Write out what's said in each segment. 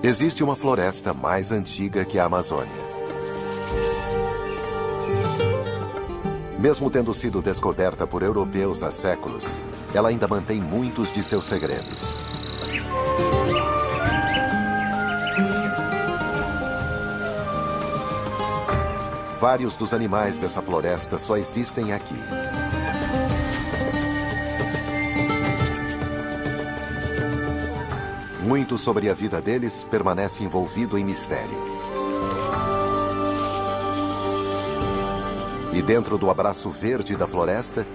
Existe uma floresta mais antiga que a Amazônia. Mesmo tendo sido descoberta por europeus há séculos, ela ainda mantém muitos de seus segredos. Vários dos animais dessa floresta só existem aqui. Muito sobre a vida deles permanece envolvido em mistério. E dentro do abraço verde da floresta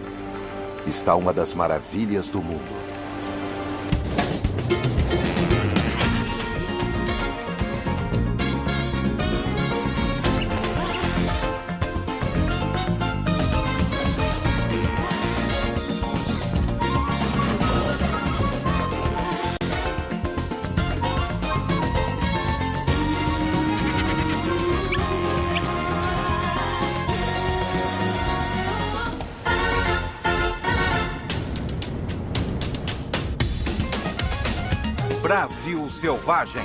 está uma das maravilhas do mundo. Brasil Selvagem.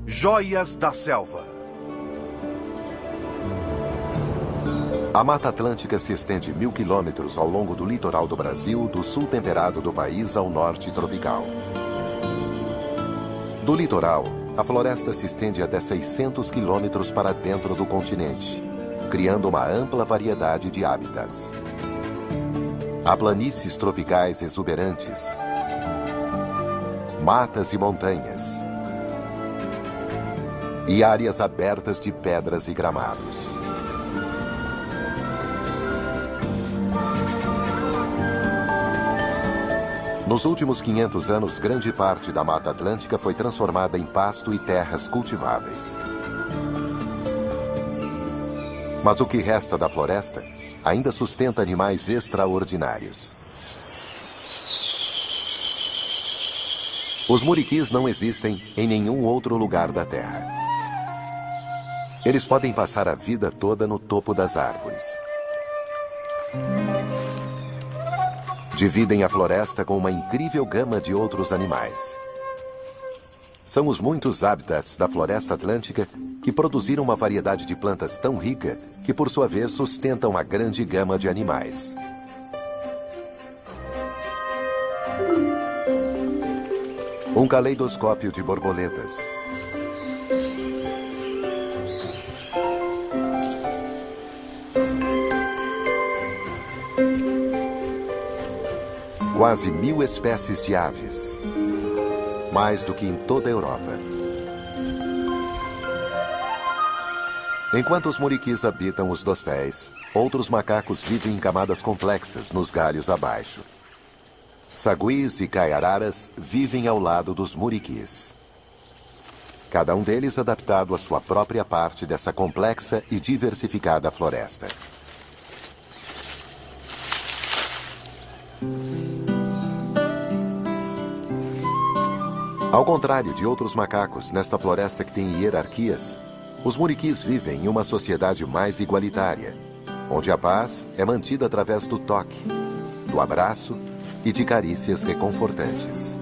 Joias da Selva. A Mata Atlântica se estende 1.000 quilômetros ao longo do litoral do Brasil, do sul temperado do país ao norte tropical. Do litoral, a floresta se estende até 600 quilômetros para dentro do continente, criando uma ampla variedade de hábitats. Há planícies tropicais exuberantes, matas e montanhas, e áreas abertas de pedras e gramados. Nos últimos 500 anos, grande parte da Mata Atlântica foi transformada em pasto e terras cultiváveis. Mas o que resta da floresta ainda sustenta animais extraordinários. Os muriquis não existem em nenhum outro lugar da Terra. Eles podem passar a vida toda no topo das árvores. Dividem a floresta com uma incrível gama de outros animais. São os muitos hábitats da floresta atlântica que produziram uma variedade de plantas tão rica que, por sua vez, sustentam a grande gama de animais. Um caleidoscópio de borboletas. Quase 1.000 espécies de aves. Mais do que em toda a Europa. Enquanto os muriquis habitam os dosséis, outros macacos vivem em camadas complexas nos galhos abaixo. Saguis e caiararas vivem ao lado dos muriquis. Cada um deles adaptado à sua própria parte dessa complexa e diversificada floresta. Ao contrário de outros macacos nesta floresta que tem hierarquias, os muriquis vivem em uma sociedade mais igualitária, onde a paz é mantida através do toque, do abraço e de carícias reconfortantes.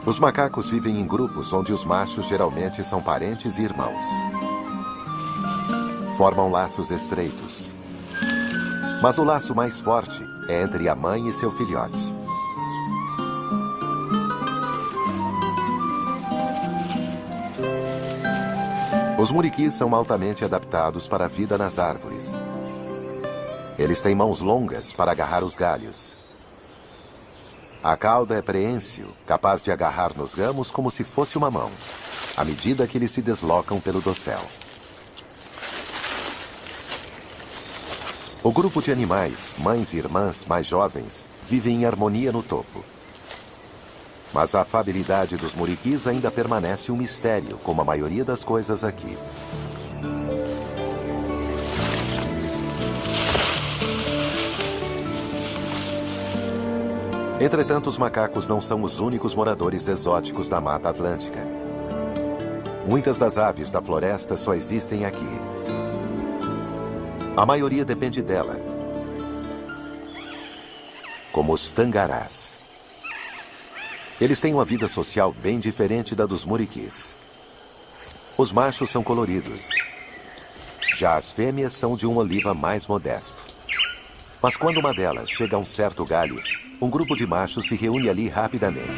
Os macacos vivem em grupos onde os machos geralmente são parentes e irmãos. Formam laços estreitos. Mas o laço mais forte é entre a mãe e seu filhote. Os muriquis são altamente adaptados para a vida nas árvores. Eles têm mãos longas para agarrar os galhos. A cauda é preênsil, capaz de agarrar nos ramos como se fosse uma mão, à medida que eles se deslocam pelo dossel. O grupo de animais, mães e irmãs mais jovens, vivem em harmonia no topo. Mas a afabilidade dos muriquis ainda permanece um mistério, como a maioria das coisas aqui. Entretanto, os macacos não são os únicos moradores exóticos da Mata Atlântica. Muitas das aves da floresta só existem aqui. A maioria depende dela, como os tangarás. Eles têm uma vida social bem diferente da dos muriquis. Os machos são coloridos. Já as fêmeas são de um oliva mais modesto. Mas quando uma delas chega a um certo galho, um grupo de machos se reúne ali rapidamente.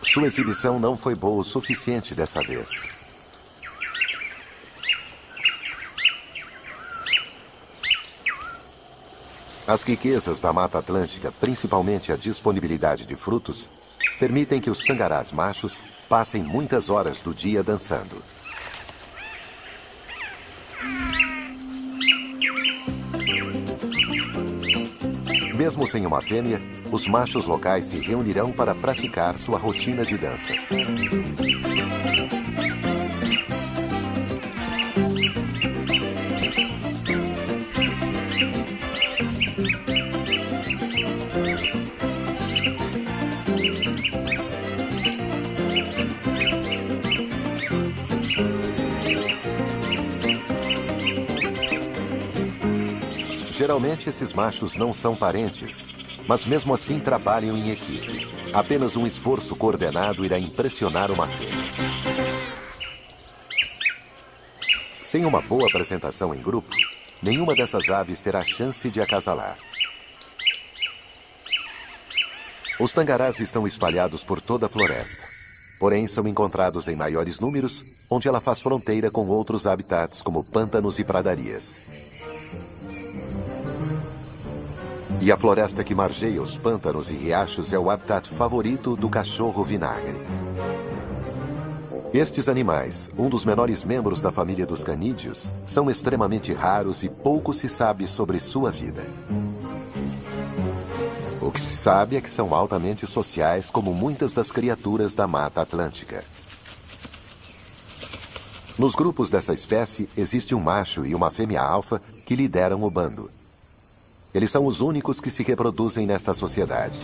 Sua exibição não foi boa o suficiente dessa vez. As riquezas da Mata Atlântica, principalmente a disponibilidade de frutos, permitem que os tangarás machos passem muitas horas do dia dançando. Mesmo sem uma fêmea, os machos locais se reunirão para praticar sua rotina de dança. Geralmente, esses machos não são parentes, mas mesmo assim trabalham em equipe. Apenas um esforço coordenado irá impressionar uma fêmea. Sem uma boa apresentação em grupo, nenhuma dessas aves terá chance de acasalar. Os tangarás estão espalhados por toda a floresta, porém são encontrados em maiores números, onde ela faz fronteira com outros habitats como pântanos e pradarias. E a floresta que margeia os pântanos e riachos é o habitat favorito do cachorro vinagre. Estes animais, um dos menores membros da família dos canídeos, são extremamente raros e pouco se sabe sobre sua vida. O que se sabe é que são altamente sociais, como muitas das criaturas da Mata Atlântica. Nos grupos dessa espécie, existe um macho e uma fêmea alfa que lideram o bando. Eles são os únicos que se reproduzem nesta sociedade.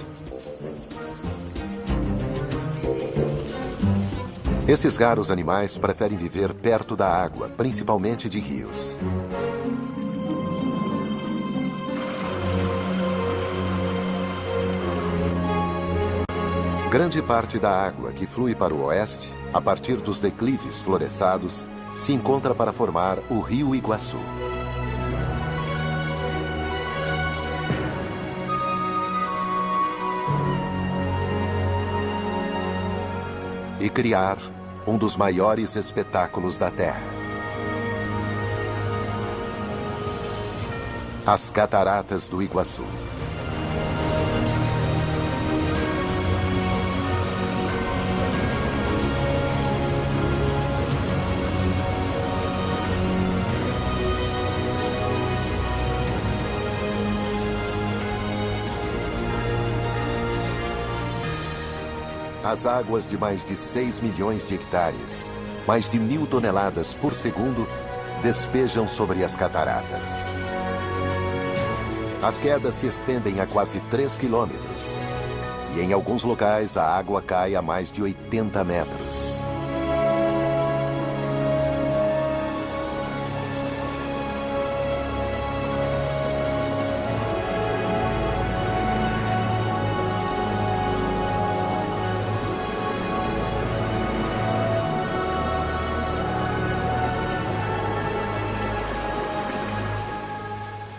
Esses raros animais preferem viver perto da água, principalmente de rios. Grande parte da água que flui para o oeste, a partir dos declives florestados, se encontra para formar o Rio Iguaçu. E criar um dos maiores espetáculos da Terra. As Cataratas do Iguaçu. As águas de mais de 6 milhões de hectares, mais de 1.000 toneladas por segundo, despejam sobre as cataratas. As quedas se estendem a quase 3 quilômetros. E em alguns locais a água cai a mais de 80 metros.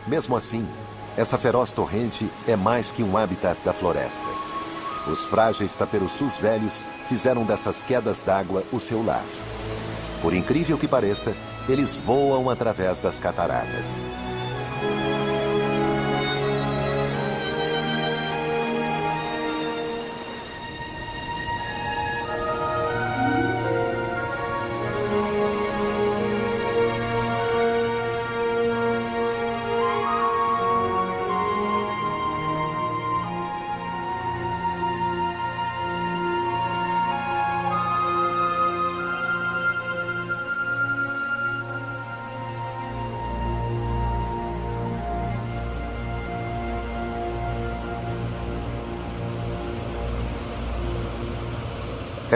Mesmo assim, essa feroz torrente é mais que um habitat da floresta. Os frágeis taperoçus velhos fizeram dessas quedas d'água o seu lar. Por incrível que pareça, eles voam através das cataratas.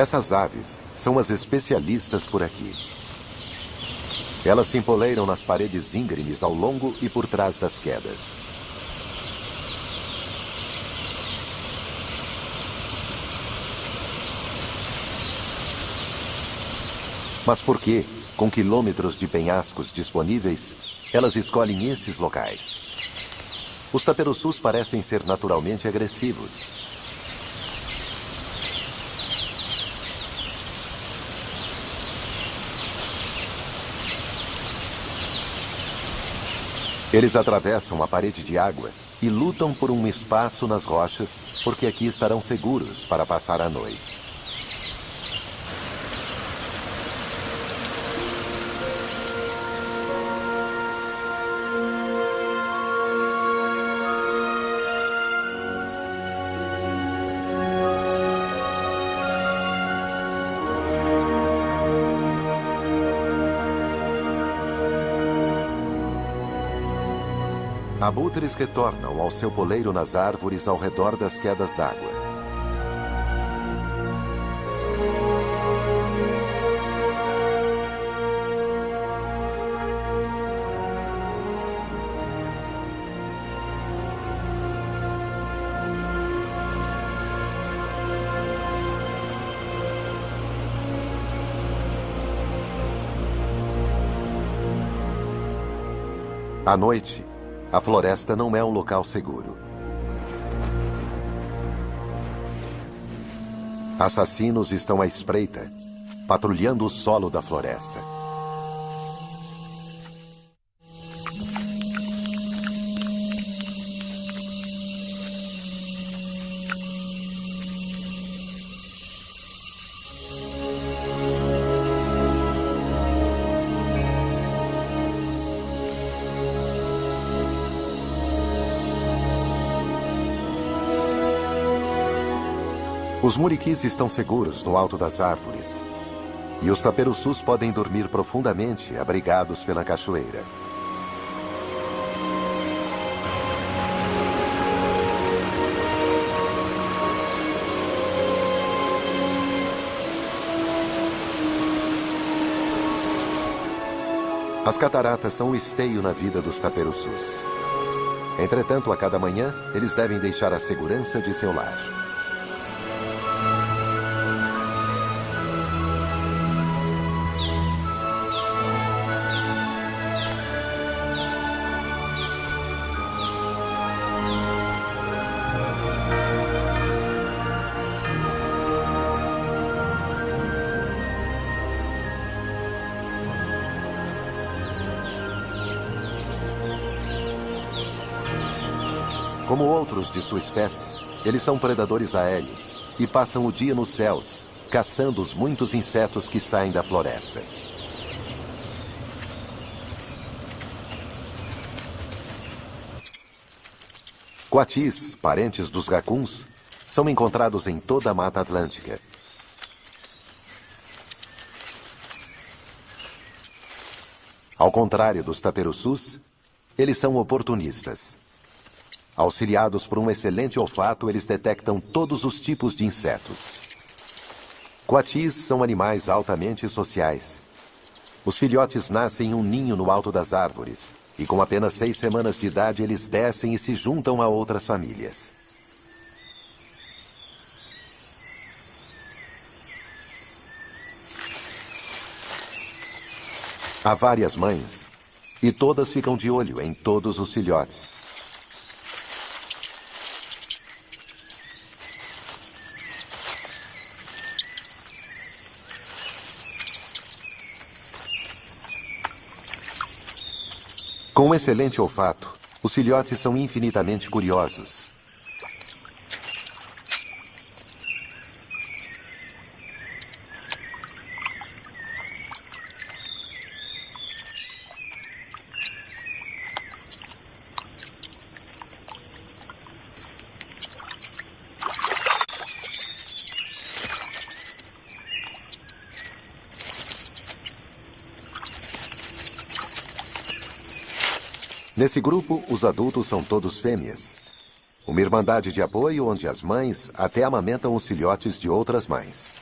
Essas aves são as especialistas por aqui. Elas se empoleiram nas paredes íngremes ao longo e por trás das quedas. Mas por que, com quilômetros de penhascos disponíveis, elas escolhem esses locais? Os taperoçus parecem ser naturalmente agressivos. Eles atravessam a parede de água e lutam por um espaço nas rochas, porque aqui estarão seguros para passar a noite. Abutres retornam ao seu poleiro nas árvores ao redor das quedas d'água. À noite, a floresta não é um local seguro. Assassinos estão à espreita, patrulhando o solo da floresta. Os muriquis estão seguros no alto das árvores. E os taperoçus podem dormir profundamente, abrigados pela cachoeira. As cataratas são o esteio na vida dos taperoçus. Entretanto, a cada manhã, eles devem deixar a segurança de seu lar. Como outros de sua espécie, eles são predadores aéreos e passam o dia nos céus, caçando os muitos insetos que saem da floresta. Coatis, parentes dos racuns, são encontrados em toda a Mata Atlântica. Ao contrário dos taperoçus, eles são oportunistas. Auxiliados por um excelente olfato, eles detectam todos os tipos de insetos. Coatis são animais altamente sociais. Os filhotes nascem em um ninho no alto das árvores, e com apenas 6 semanas de idade eles descem e se juntam a outras famílias. Há várias mães, e todas ficam de olho em todos os filhotes. Com um excelente olfato, os filhotes são infinitamente curiosos. Nesse grupo, os adultos são todos fêmeas. Uma irmandade de apoio onde as mães até amamentam os filhotes de outras mães.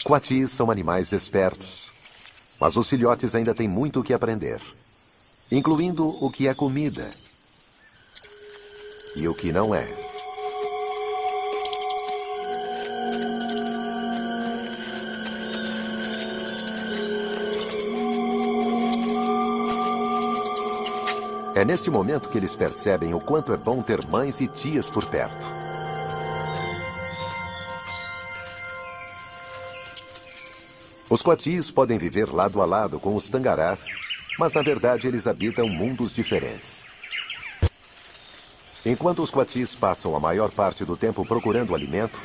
Coatis são animais espertos, mas os filhotes ainda têm muito o que aprender, incluindo o que é comida e o que não é. É neste momento que eles percebem o quanto é bom ter mães e tias por perto. Os coatis podem viver lado a lado com os tangarás, mas na verdade eles habitam mundos diferentes. Enquanto os coatis passam a maior parte do tempo procurando alimento,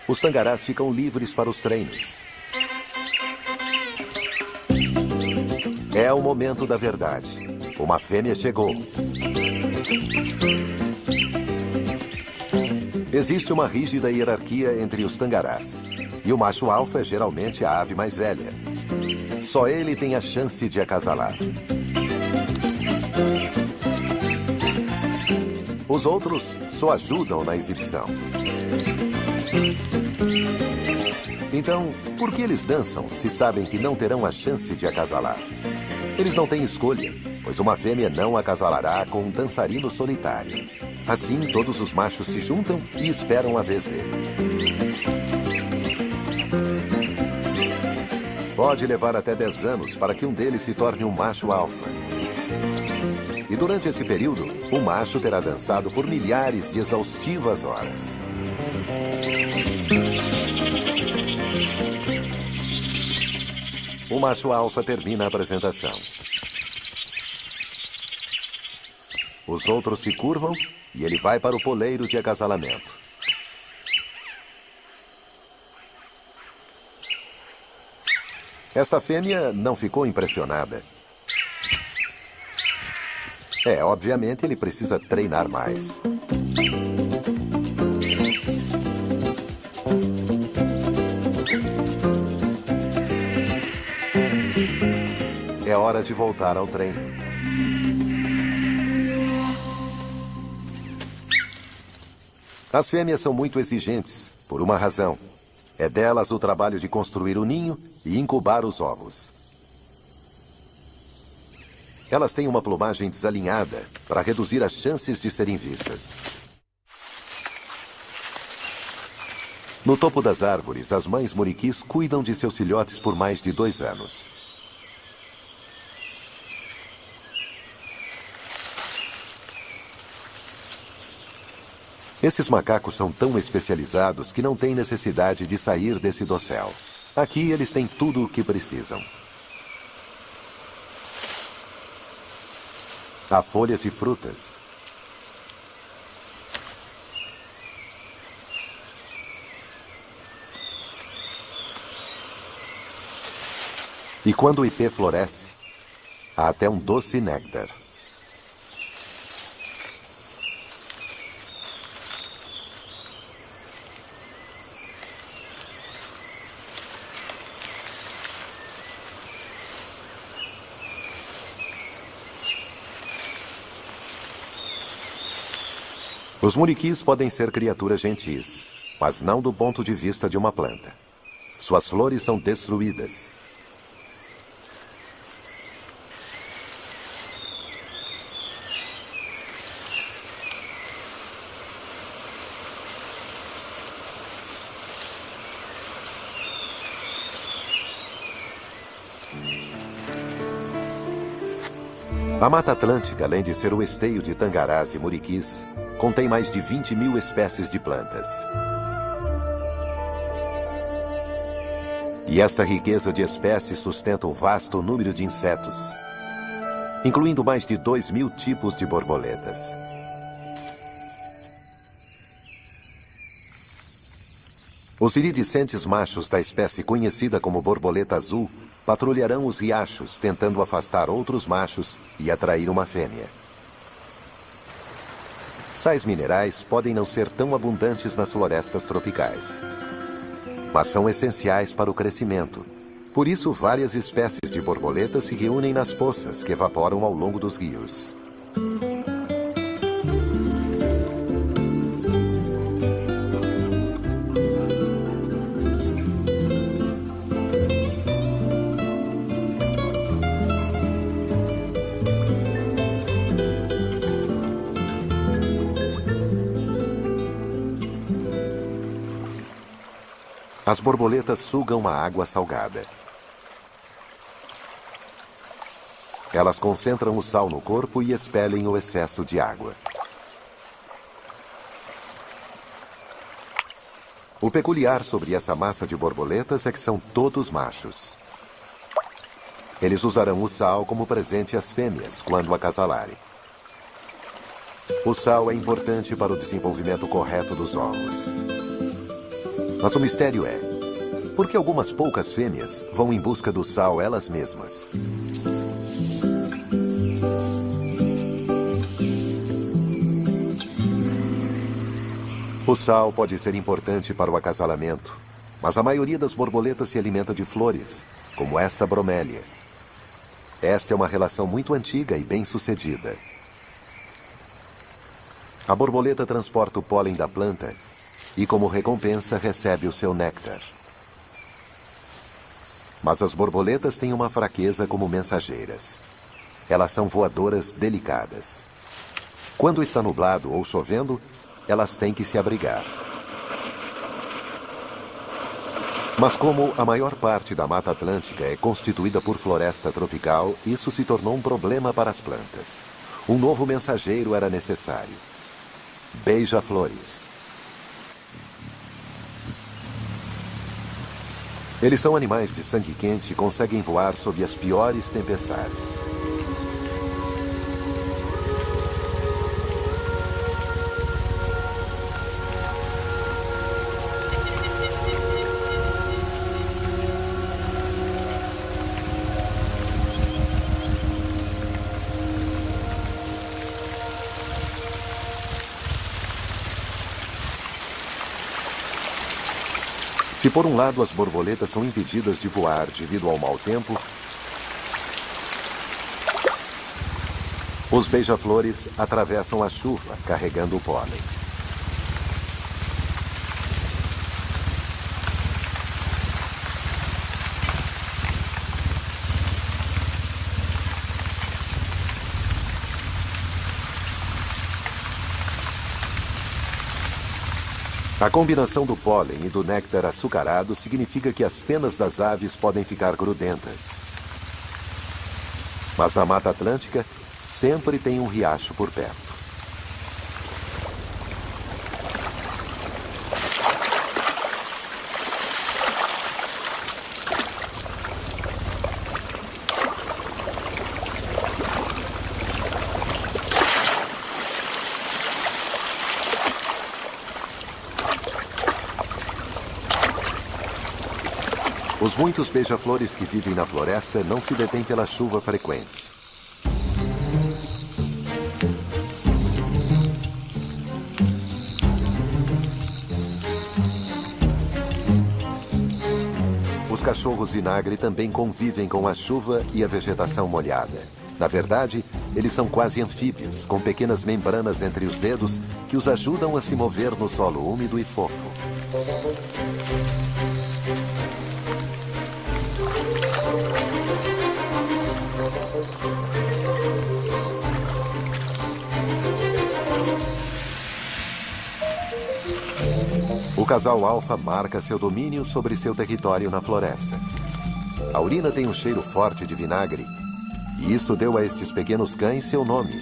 os tangarás ficam livres para os treinos. É o momento da verdade. Uma fêmea chegou. Existe uma rígida hierarquia entre os tangarás. E o macho alfa é geralmente a ave mais velha. Só ele tem a chance de acasalar. Os outros só ajudam na exibição. Então, por que eles dançam se sabem que não terão a chance de acasalar? Eles não têm escolha, pois uma fêmea não acasalará com um dançarino solitário. Assim, todos os machos se juntam e esperam a vez dele. Pode levar até 10 anos para que um deles se torne um macho alfa. E durante esse período, o macho terá dançado por milhares de exaustivas horas. O macho alfa termina a apresentação. Os outros se curvam e ele vai para o poleiro de acasalamento. Esta fêmea não ficou impressionada. Obviamente ele precisa treinar mais. É hora de voltar ao treino. As fêmeas são muito exigentes, por uma razão. É delas o trabalho de construir o ninho e incubar os ovos. Elas têm uma plumagem desalinhada para reduzir as chances de serem vistas. No topo das árvores, as mães muriquis cuidam de seus filhotes por mais de 2 anos. Esses macacos são tão especializados que não têm necessidade de sair desse dossel. Aqui eles têm tudo o que precisam. Há folhas e frutas. E quando o ipê floresce, há até um doce néctar. Os muriquis podem ser criaturas gentis, mas não do ponto de vista de uma planta. Suas flores são destruídas. A Mata Atlântica, além de ser o esteio de tangarás e muriquis, contém mais de 20.000 espécies de plantas. E esta riqueza de espécies sustenta um vasto número de insetos, incluindo mais de 2.000 tipos de borboletas. Os iridescentes machos da espécie conhecida como borboleta azul patrulharão os riachos, tentando afastar outros machos e atrair uma fêmea. Sais minerais podem não ser tão abundantes nas florestas tropicais, mas são essenciais para o crescimento. Por isso, várias espécies de borboletas se reúnem nas poças que evaporam ao longo dos rios. As borboletas sugam a água salgada. Elas concentram o sal no corpo e expelem o excesso de água. O peculiar sobre essa massa de borboletas é que são todos machos. Eles usarão o sal como presente às fêmeas quando acasalarem. O sal é importante para o desenvolvimento correto dos ovos. Mas o mistério é, por que algumas poucas fêmeas vão em busca do sal elas mesmas? O sal pode ser importante para o acasalamento, mas a maioria das borboletas se alimenta de flores, como esta bromélia. Esta é uma relação muito antiga e bem-sucedida. A borboleta transporta o pólen da planta e, como recompensa, recebe o seu néctar. Mas as borboletas têm uma fraqueza como mensageiras. Elas são voadoras delicadas. Quando está nublado ou chovendo, elas têm que se abrigar. Mas como a maior parte da Mata Atlântica é constituída por floresta tropical, isso se tornou um problema para as plantas. Um novo mensageiro era necessário. Beija-flores. Eles são animais de sangue quente e conseguem voar sob as piores tempestades. Se por um lado as borboletas são impedidas de voar devido ao mau tempo, os beija-flores atravessam a chuva carregando o pólen. A combinação do pólen e do néctar açucarado significa que as penas das aves podem ficar grudentas. Mas na Mata Atlântica, sempre tem um riacho por perto. Os muitos beija-flores que vivem na floresta não se detêm pela chuva frequente. Os cachorros vinagre também convivem com a chuva e a vegetação molhada. Na verdade, eles são quase anfíbios, com pequenas membranas entre os dedos que os ajudam a se mover no solo úmido e fofo. O casal alfa marca seu domínio sobre seu território na floresta. A urina tem um cheiro forte de vinagre, e isso deu a estes pequenos cães seu nome: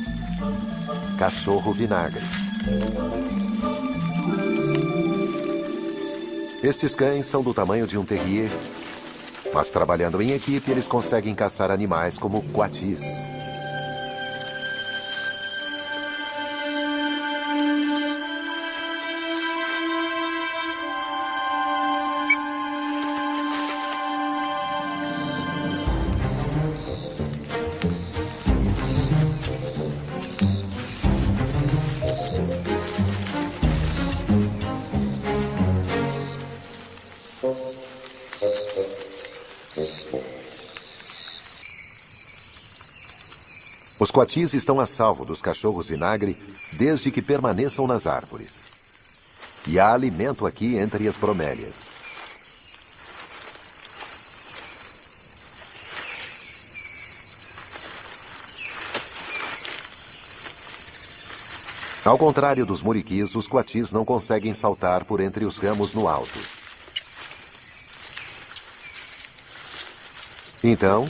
cachorro vinagre. Estes cães são do tamanho de um terrier, mas trabalhando em equipe eles conseguem caçar animais como coatis. Os coatis estão a salvo dos cachorros vinagre desde que permaneçam nas árvores. E há alimento aqui entre as bromélias. Ao contrário dos muriquis, os coatis não conseguem saltar por entre os ramos no alto. Então,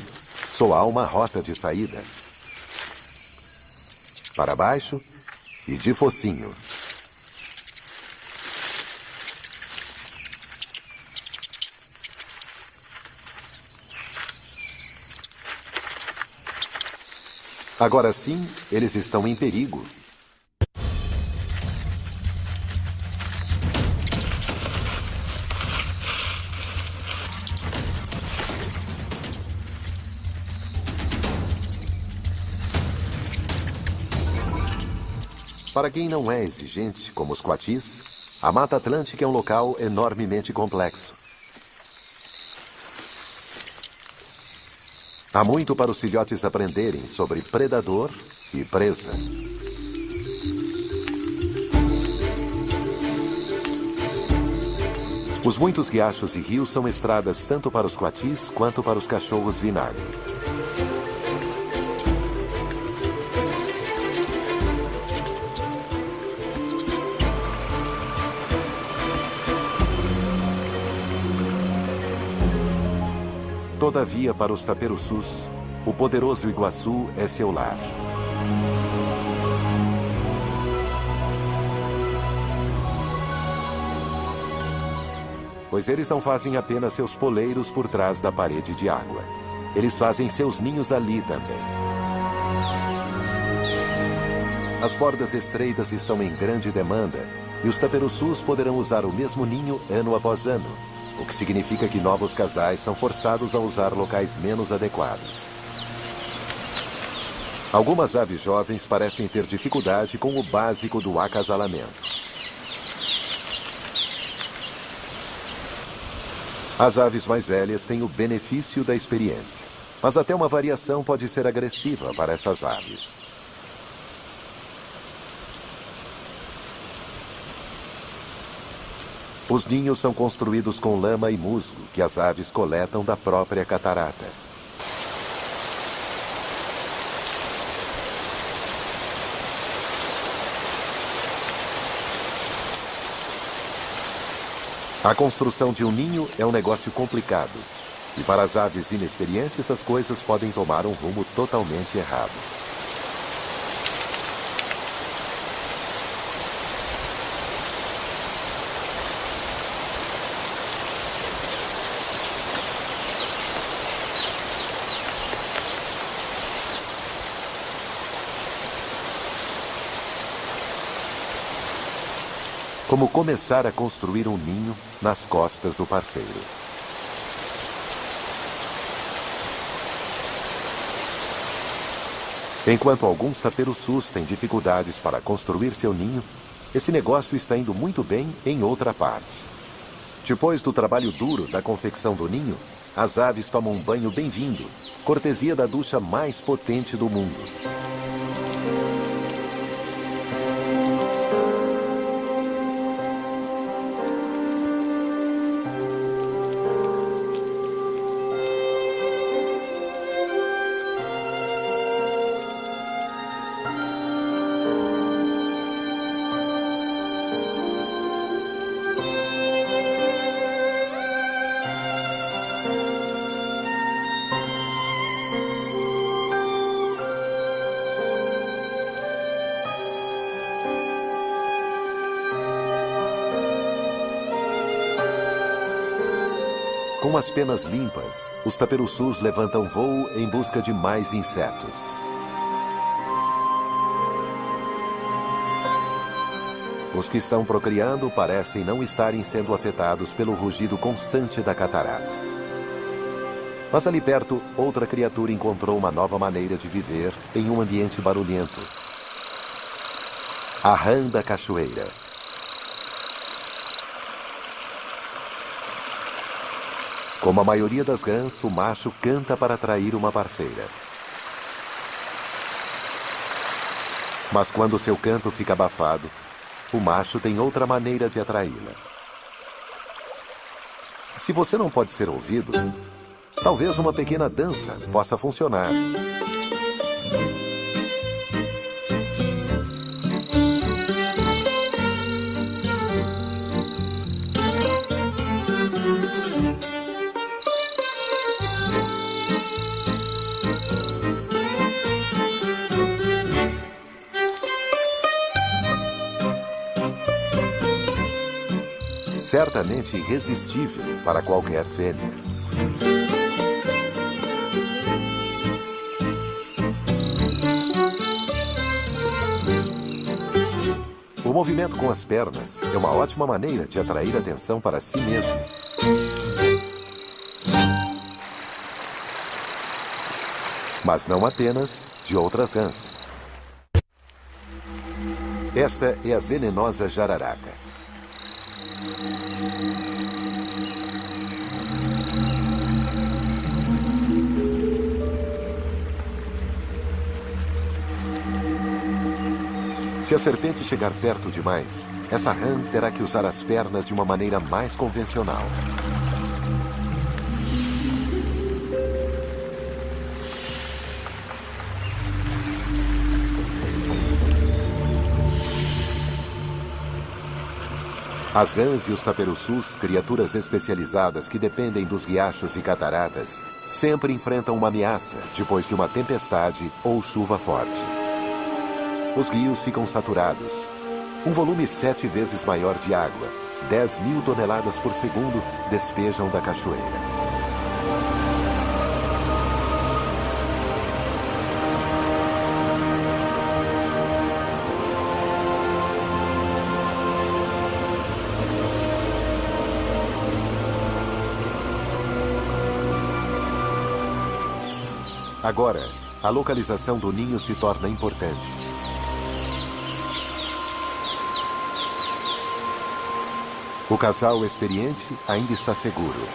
só há uma rota de saída. Para baixo e de focinho. Agora sim, eles estão em perigo. Para quem não é exigente, como os coatis, a Mata Atlântica é um local enormemente complexo. Há muito para os filhotes aprenderem sobre predador e presa. Os muitos riachos e rios são estradas tanto para os coatis quanto para os cachorros vinagre. Todavia, para os taperoçus, o poderoso Iguaçu é seu lar. Pois eles não fazem apenas seus poleiros por trás da parede de água. Eles fazem seus ninhos ali também. As bordas estreitas estão em grande demanda e os taperoçus poderão usar o mesmo ninho ano após ano. O que significa que novos casais são forçados a usar locais menos adequados. Algumas aves jovens parecem ter dificuldade com o básico do acasalamento. As aves mais velhas têm o benefício da experiência, mas até uma variação pode ser agressiva para essas aves. Os ninhos são construídos com lama e musgo que as aves coletam da própria catarata. A construção de um ninho é um negócio complicado, e para as aves inexperientes as coisas podem tomar um rumo totalmente errado. Como começar a construir um ninho nas costas do parceiro. Enquanto alguns taperoçus têm dificuldades para construir seu ninho, esse negócio está indo muito bem em outra parte. Depois do trabalho duro da confecção do ninho, as aves tomam um banho bem-vindo, cortesia da ducha mais potente do mundo. Com as penas limpas, os taperoçus levantam voo em busca de mais insetos. Os que estão procriando parecem não estarem sendo afetados pelo rugido constante da catarata. Mas ali perto, outra criatura encontrou uma nova maneira de viver em um ambiente barulhento. A rã da cachoeira. Como a maioria das rãs, o macho canta para atrair uma parceira. Mas quando seu canto fica abafado, o macho tem outra maneira de atraí-la. Se você não pode ser ouvido, talvez uma pequena dança possa funcionar. certamente irresistível para qualquer fêmea. O movimento com as pernas é uma ótima maneira de atrair atenção para si mesmo. Mas não apenas de outras rãs. Esta é a venenosa jararaca. Se a serpente chegar perto demais, essa rã terá que usar as pernas de uma maneira mais convencional. As rãs e os taperoçus, criaturas especializadas que dependem dos riachos e cataratas, sempre enfrentam uma ameaça depois de uma tempestade ou chuva forte. Os rios ficam saturados. Um volume 7 vezes maior de água, 10.000 toneladas por segundo, despejam da cachoeira. Agora, a localização do ninho se torna importante. O casal experiente ainda está seguro.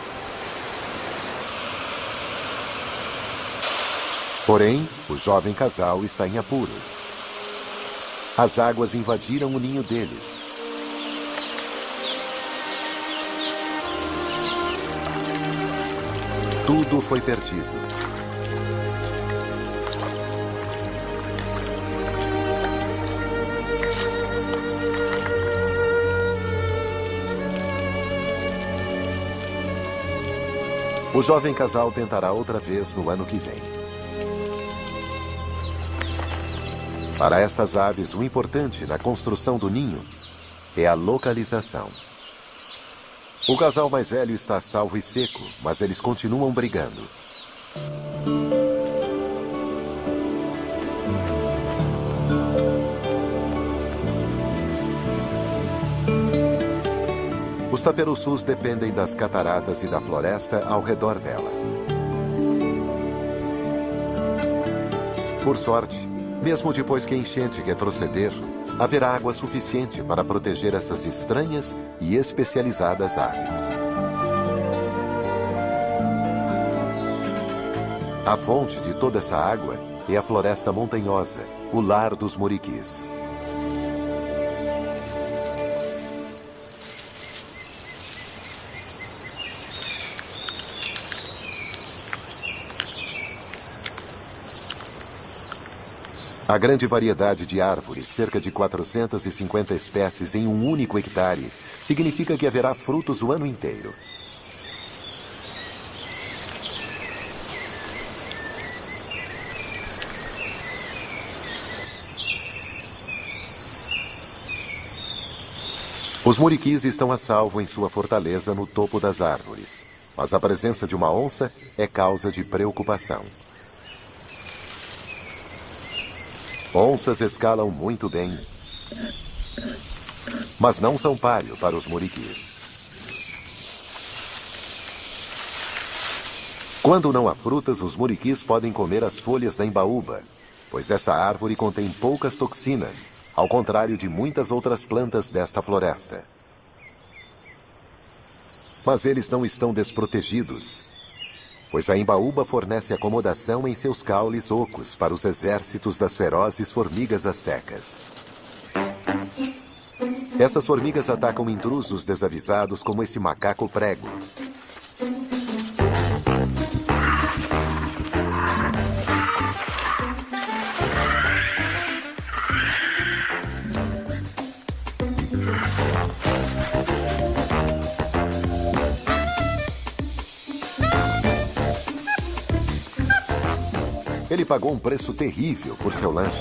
Porém, o jovem casal está em apuros. As águas invadiram o ninho deles. Tudo foi perdido. O jovem casal tentará outra vez no ano que vem. Para estas aves, o importante na construção do ninho é a localização. O casal mais velho está salvo e seco, mas eles continuam brigando. Os taperoçus dependem das cataratas e da floresta ao redor dela. Por sorte, mesmo depois que a enchente retroceder, haverá água suficiente para proteger essas estranhas e especializadas aves. A fonte de toda essa água é a floresta montanhosa, o lar dos muriquis. A grande variedade de árvores, cerca de 450 espécies em um único hectare, significa que haverá frutos o ano inteiro. Os muriquis estão a salvo em sua fortaleza no topo das árvores, mas a presença de uma onça é causa de preocupação. Onças escalam muito bem, mas não são páreo para os muriquis. Quando não há frutas, os muriquis podem comer as folhas da embaúba, pois esta árvore contém poucas toxinas, ao contrário de muitas outras plantas desta floresta. Mas eles não estão desprotegidos, pois a embaúba fornece acomodação em seus caules ocos para os exércitos das ferozes formigas astecas. Essas formigas atacam intrusos desavisados como esse macaco prego. Ele pagou um preço terrível por seu lanche.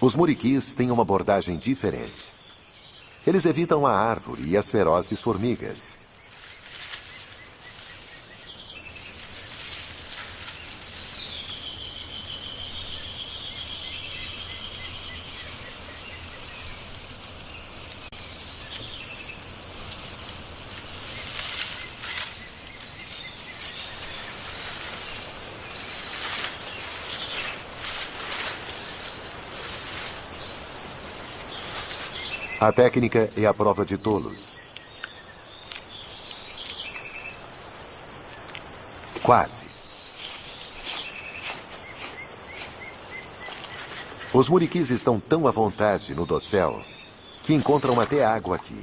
Os muriquis têm uma abordagem diferente. Eles evitam a árvore e as ferozes formigas. A técnica é a prova de tolos. Quase. Os muriquis estão tão à vontade no dossel que encontram até água aqui.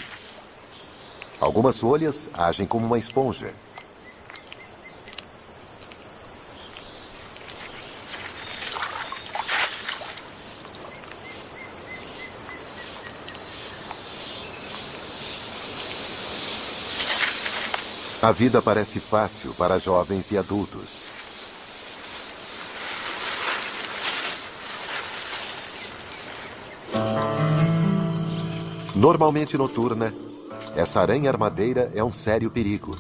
Algumas folhas agem como uma esponja. A vida parece fácil para jovens e adultos. Normalmente noturna, essa aranha armadeira é um sério perigo,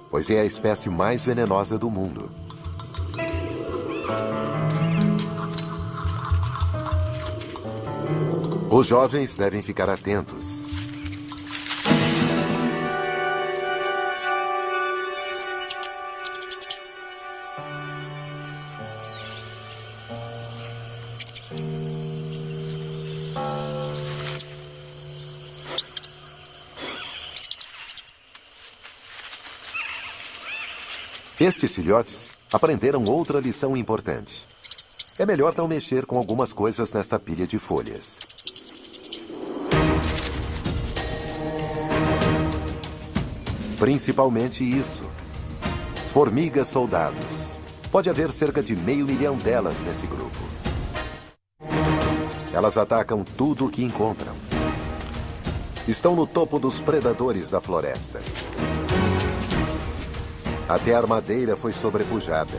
pois é a espécie mais venenosa do mundo. Os jovens devem ficar atentos. Estes filhotes aprenderam outra lição importante. É melhor não mexer com algumas coisas nesta pilha de folhas. Principalmente isso. Formigas soldados. Pode haver cerca de 500 mil delas nesse grupo. Elas atacam tudo o que encontram. Estão no topo dos predadores da floresta. Até a armadeira foi sobrepujada.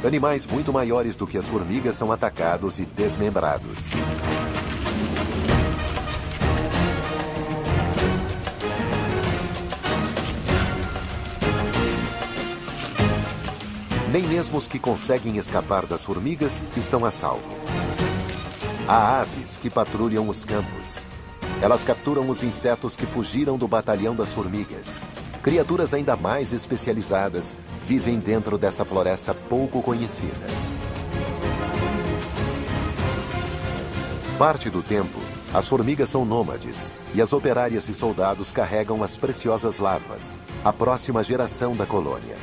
Animais muito maiores do que as formigas são atacados e desmembrados. Nem mesmo os que conseguem escapar das formigas estão a salvo. Há aves que patrulham os campos. Elas capturam os insetos que fugiram do batalhão das formigas. Criaturas ainda mais especializadas vivem dentro dessa floresta pouco conhecida. Parte do tempo, as formigas são nômades e as operárias e soldados carregam as preciosas larvas, a próxima geração da colônia.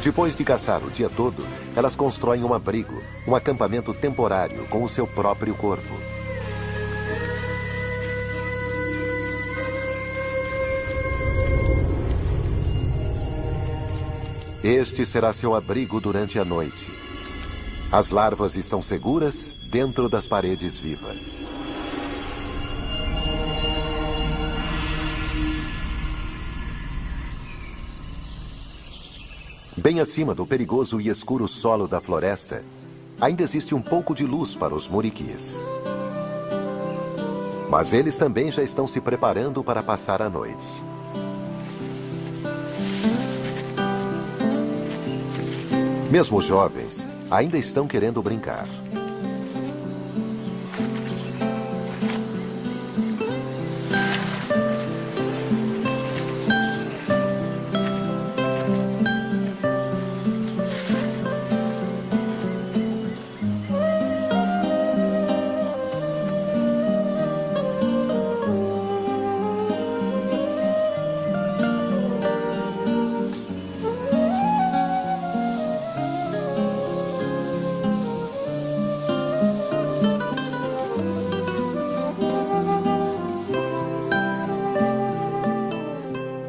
Depois de caçar o dia todo, elas constroem um abrigo, um acampamento temporário com o seu próprio corpo. Este será seu abrigo durante a noite. As larvas estão seguras dentro das paredes vivas. Bem acima do perigoso e escuro solo da floresta, ainda existe um pouco de luz para os muriquis. Mas eles também já estão se preparando para passar a noite. Mesmo os jovens ainda estão querendo brincar.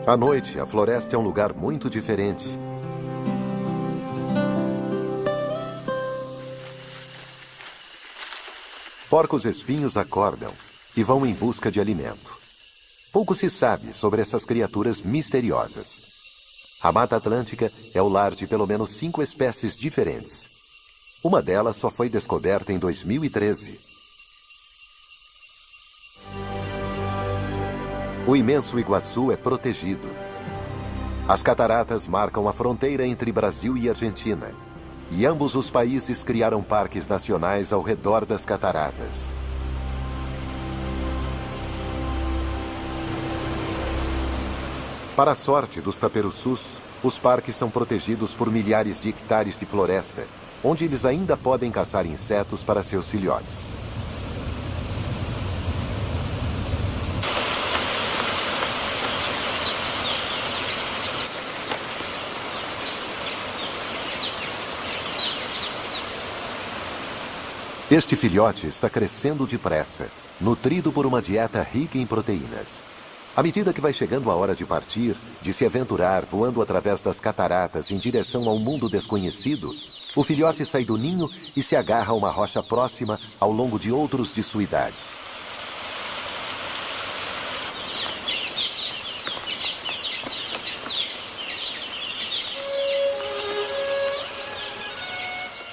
À noite, a floresta é um lugar muito diferente. Porcos-espinhos acordam e vão em busca de alimento. pouco se sabe sobre essas criaturas misteriosas. A Mata Atlântica é o lar de pelo menos 5 espécies diferentes. Uma delas só foi descoberta em 2013. O imenso Iguaçu é protegido. As cataratas marcam a fronteira entre Brasil e Argentina, e ambos os países criaram parques nacionais ao redor das cataratas. Para a sorte dos taperoçus, os parques são protegidos por milhares de hectares de floresta, onde eles ainda podem caçar insetos para seus filhotes. Este filhote está crescendo depressa, nutrido por uma dieta rica em proteínas. À medida que vai chegando a hora de partir, de se aventurar voando através das cataratas em direção ao mundo desconhecido, o filhote sai do ninho e se agarra a uma rocha próxima ao longo de outros de sua idade.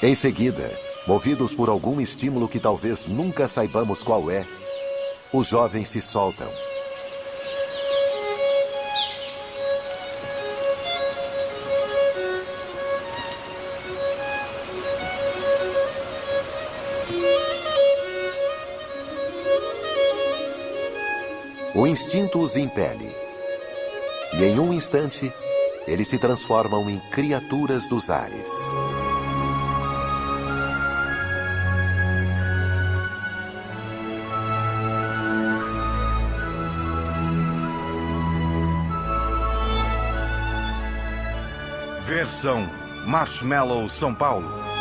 Em seguida, movidos por algum estímulo que talvez nunca saibamos qual é, os jovens se soltam. O instinto os impele. E em um instante, eles se transformam em criaturas dos ares. Versão Marshmallow São Paulo.